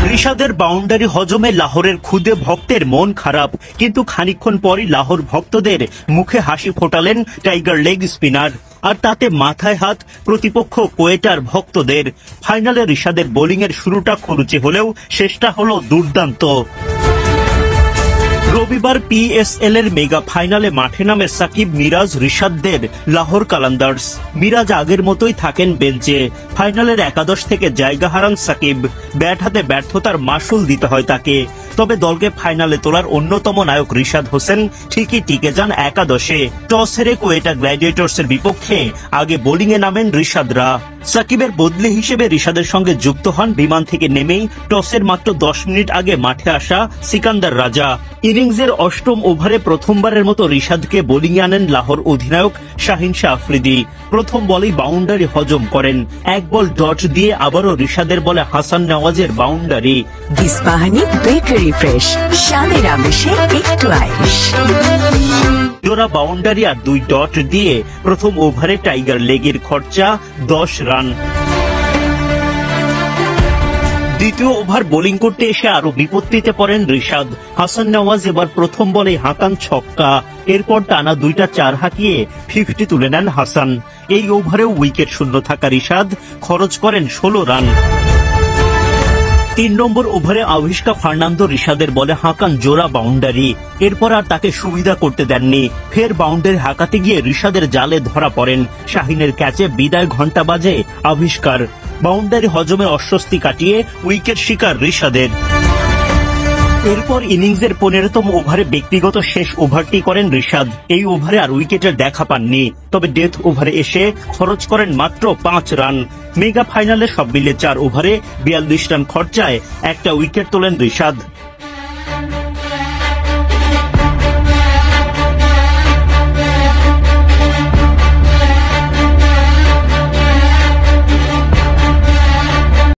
রিশাদের boundary হজমে লাহোরের খুদে ভক্তের মন খারাপ, কিন্তু খানিকক্ষণ পরই লাহোর ভক্তদের মুখে হাসি ফোটালেন টাইগার লেগ স্পিনার। আর তাতে মাথায় হাত প্রতিপক্ষ কোয়েটার ভক্তদের। ফাইনালে রিশাদের বোলিংয়ের শুরুটা খরুচে হলেও শেষটা হলো দুর্দান্ত। রবিবার পিএসএল এর মেগা ফাইনালে মাঠে নামে সাকিব, মিরাজ, রিশাদদের লাহোর কালান্দার্স। মিরাজ আগের মতোই থাকেন বেঞ্চে। ফাইনালের একাদশ থেকে জায়গা হারান সাকিব। ব্যাট হাতে ব্যর্থতার মাসুল দিতে হয় তাকে। তবে দলকে ফাইনালে তোলার অন্যতম নায়ক রিশাদ হোসেন ঠিকই টিকে যান একাদশে। টস হেরে কোয়েটা গ্ল্যাডিয়েটর্সের বিপক্ষে আগে বোলিংয়ে নামেন রিশাদরা। সাকিবের বদলি হিসেবে রিশাদের সঙ্গে যুক্ত হন বিমান থেকে নেমেই টসের মাত্র 10 মিনিট আগে মাঠে আসা সিকান্দার রাজা। ইনিংসের অষ্টম ওভারে প্রথমবারের মতো রিশাদকে বোলিংয়ে আনেন লাহোর অধিনায়ক শাহিন শাহ আফ্রিদি। প্রথম বলেই বাউন্ডারি হজম করেন। এক বল ডট দিয়ে আবারও রিশাদের বলে হাসান নওয়াজের বাউন্ডারি। ইস্পাহানি বেকারি ফ্রেশ, স্বাদের আবেশে একটু আয়েশ। জোড়া বাউন্ডারি আর 2 ডট দিয়ে প্রথম ওভারে টাইগার লেগের খরচা 10 রান। দ্বিতীয় ওভার বোলিং করতে এসে আরো বিপত্তিতে পড়েন রিশাদ। হাসান নওয়াজ এবার প্রথম বলে হাঁকান ছক্কা। এরপর টানা 2টা 4 হাঁকিয়ে 50 তুলে নেন হাসান। এই ওভারেও উইকেট শূন্য থাকা রিশাদ খরচ করেন 16 রান। 3 নম্বর ওভারে আভিষ্কা ফার্নান্দো রিশাদের বলে হাঁকান জোড়া বাউন্ডারি। এরপর আর তাকে সুবিধা করতে দেননি। ফের বাউন্ডারি হাঁকাতে গিয়ে রিশাদের জালে ধরা পড়েন। শাহিনের ক্যাচে বিদায় ঘণ্টা বাজে আভিষ্কার। বাউন্ডারি হজমের অস্বস্তি কাটিয়ে উইকেট শিকার রিশাদের। এরপর ইনিংসের 15তম ওভারে ব্যক্তিগত শেষ ওভারটি করেন রিশাদ। এই ওভারে আর উইকেটের দেখা পাননি। তবে ডেথ ওভারে এসে খরচ করেন মাত্র 5 রান। মেগা ফাইনালে সব মিলে 4 ওভারে 42 রান খরচায় একটা উইকেট তোলেন রিশাদ।